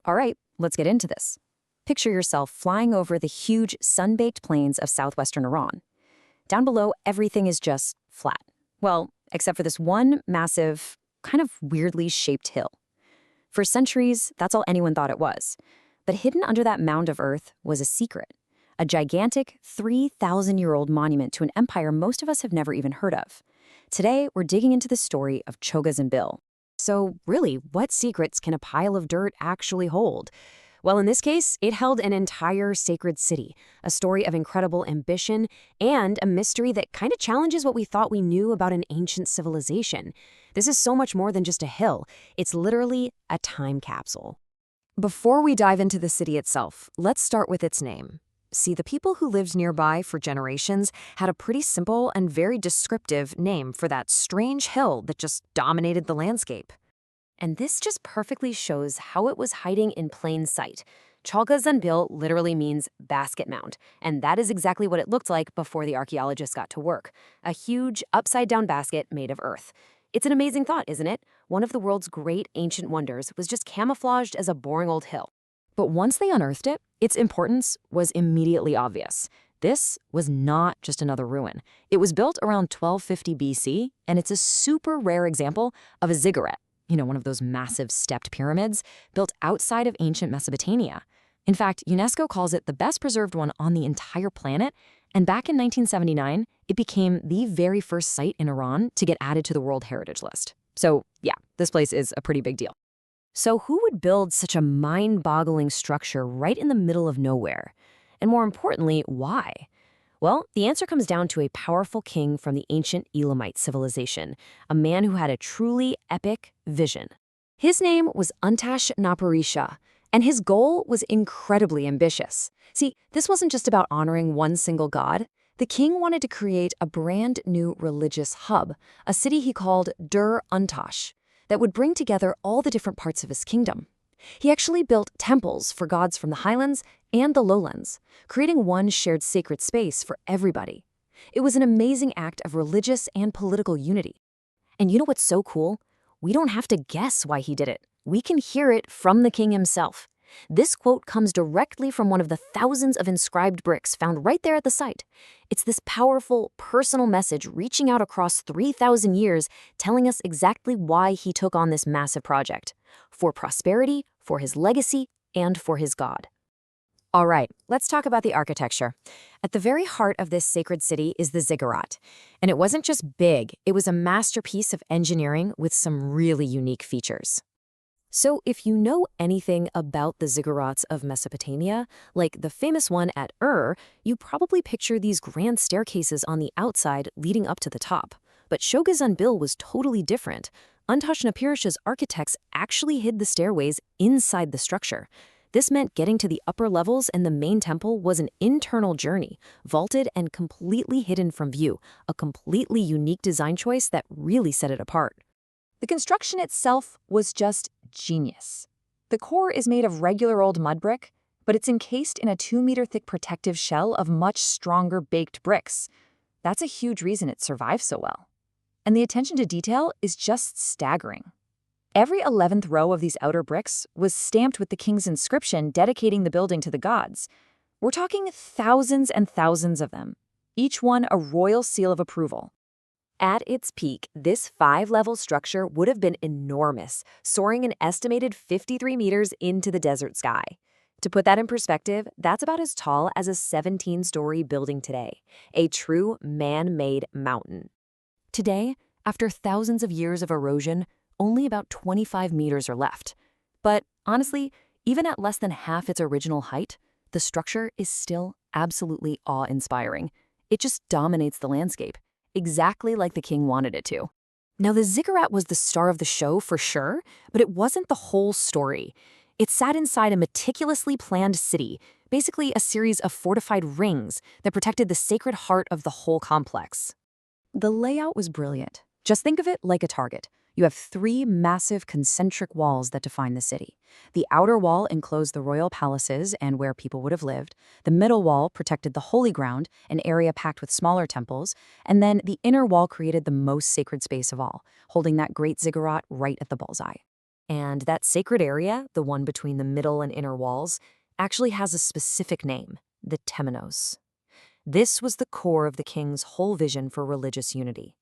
All right, let's get into this. Picture yourself flying over the huge sun-baked plains of southwestern Iran. Down below, everything is just flat. Well, except for this one massive, kind of weirdly shaped hill. For centuries, that's all anyone thought it was. But hidden under that mound of earth was a secret. A gigantic 3,000-year-old monument to an empire most of us have never even heard of. Today, we're digging into the story of Tchogha Zanbil. So really, what secrets can a pile of dirt actually hold? Well, in this case, it held an entire sacred city, a story of incredible ambition, and a mystery that kind of challenges what we thought we knew about an ancient civilization. This is so much more than just a hill. It's literally a time capsule. Before we dive into the city itself, let's start with its name. See, the people who lived nearby for generations had a pretty simple and very descriptive name for that strange hill that just dominated the landscape. And this just perfectly shows how it was hiding in plain sight. Chogha Zanbil literally means basket mound, and that is exactly what it looked like before the archaeologists got to work. A huge, upside-down basket made of earth. It's an amazing thought, isn't it? One of the world's great ancient wonders was just camouflaged as a boring old hill. But once they unearthed it, its importance was immediately obvious. This was not just another ruin. It was built around 1250 BC, and it's a super rare example of a ziggurat, one of those massive stepped pyramids built outside of ancient Mesopotamia. In fact, UNESCO calls it the best preserved one on the entire planet, and back in 1979, it became the very first site in Iran to get added to the World Heritage List. So yeah, this place is a pretty big deal. So who would build such a mind-boggling structure right in the middle of nowhere? And more importantly, why? Well, the answer comes down to a powerful king from the ancient Elamite civilization, a man who had a truly epic vision. His name was Untash-Napirisha, and his goal was incredibly ambitious. See, this wasn't just about honoring one single god. The king wanted to create a brand new religious hub, a city he called Untash, that would bring together all the different parts of his kingdom. He actually built temples for gods from the highlands and the lowlands, creating one shared sacred space for everybody. It was an amazing act of religious and political unity. And you know what's so cool? We don't have to guess why he did it. We can hear it from the king himself. This quote comes directly from one of the thousands of inscribed bricks found right there at the site. It's this powerful, personal message reaching out across 3,000 years, telling us exactly why he took on this massive project. For prosperity, for his legacy, and for his god. All right, let's talk about the architecture. At the very heart of this sacred city is the ziggurat. And it wasn't just big, it was a masterpiece of engineering with some really unique features. So if you know anything about the ziggurats of Mesopotamia, like the famous one at you probably picture these grand staircases on the outside leading up to the top. But Tchogha Zanbil was totally different. Untash-Napirisha's architects actually hid the stairways inside the structure. This meant getting to the upper levels and the main temple was an internal journey, vaulted and completely hidden from view, a completely unique design choice that really set it apart. The construction itself was just genius. The core is made of regular old mud brick, but it's encased in a 2-meter-thick protective shell of much stronger baked bricks. That's a huge reason it survives so well. And the attention to detail is just staggering. Every 11th row of these outer bricks was stamped with the king's inscription dedicating the building to the gods. We're talking thousands and thousands of them, each one a royal seal of approval. At its peak, this 5-level structure would have been enormous, soaring an estimated 53 meters into the desert sky. To put that in perspective, that's about as tall as a 17-story building today, a true man-made mountain. Today, after thousands of years of erosion, only about 25 meters are left. But honestly, even at less than half its original height, the structure is still absolutely awe-inspiring. It just dominates the landscape, exactly like the king wanted it to. Now, the ziggurat was the star of the show for sure, but it wasn't the whole story. It sat inside a meticulously planned city, basically a series of fortified rings that protected the sacred heart of the whole complex. The layout was brilliant. Just think of it like a target. You have 3 massive concentric walls that define the city. The outer wall enclosed the royal palaces and where people would have lived. The middle wall protected the holy ground, an area packed with smaller temples. And then the inner wall created the most sacred space of all, holding that great ziggurat right at the bullseye. And that sacred area, the one between the middle and inner walls, actually has a specific name, the Temenos. This was the core of the king's whole vision for religious unity.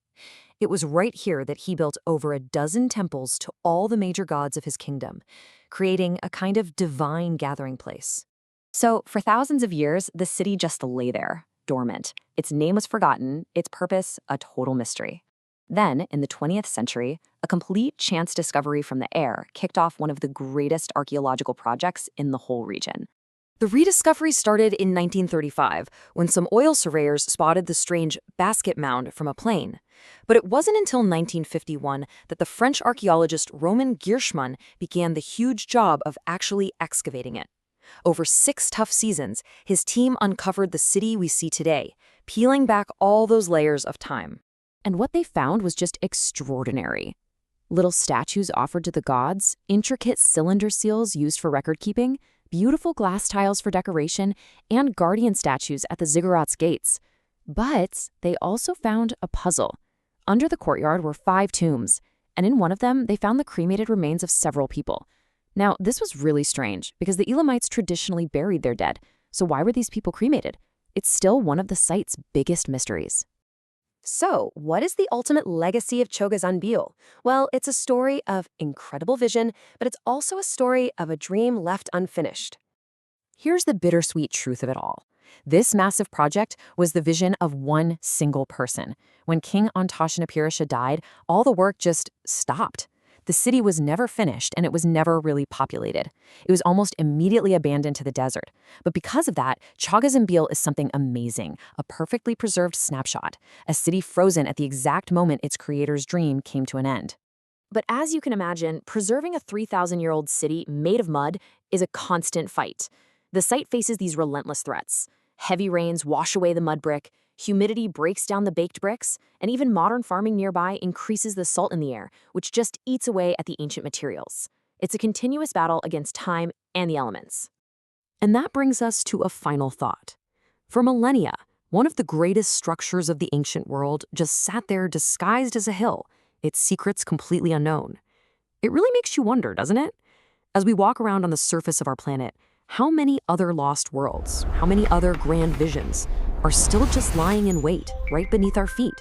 It was right here that he built over a dozen temples to all the major gods of his kingdom, creating a kind of divine gathering place. So, for thousands of years, the city just lay there, dormant. Its name was forgotten, its purpose a total mystery. Then, in the 20th century, a complete chance discovery from the air kicked off one of the greatest archaeological projects in the whole region. The rediscovery started in 1935, when some oil surveyors spotted the strange basket mound from a plane. But it wasn't until 1951 that the French archaeologist Roman Gierschmann began the huge job of actually excavating it. Over 6 tough seasons, his team uncovered the city we see today, peeling back all those layers of time. And what they found was just extraordinary. Little statues offered to the gods, intricate cylinder seals used for record-keeping, beautiful glass tiles for decoration, and guardian statues at the ziggurats gates. But they also found a puzzle. Under the courtyard were 5 tombs, and in one of them they found the cremated remains of several people. Now, this was really strange because the Elamites traditionally buried their dead, so why were these people cremated? It's still one of the site's biggest mysteries. So, what is the ultimate legacy of Tchogha Zanbil? Well, it's a story of incredible vision, but it's also a story of a dream left unfinished. Here's the bittersweet truth of it all. This massive project was the vision of one single person. When King Untash-Napirisha died, all the work just stopped. The city was never finished, and it was never really populated. It was almost immediately abandoned to the desert. But because of that, Tchogha Zanbil is something amazing, a perfectly preserved snapshot, a city frozen at the exact moment its creator's dream came to an end. But as you can imagine, preserving a 3,000-year-old city made of mud is a constant fight. The site faces these relentless threats. Heavy rains wash away the mud brick, humidity breaks down the baked bricks, and even modern farming nearby increases the salt in the air, which just eats away at the ancient materials. It's a continuous battle against time and the elements. And that brings us to a final thought. For millennia, one of the greatest structures of the ancient world just sat there disguised as a hill, its secrets completely unknown. It really makes you wonder, doesn't it? As we walk around on the surface of our planet, how many other lost worlds, how many other grand visions are still just lying in wait right beneath our feet?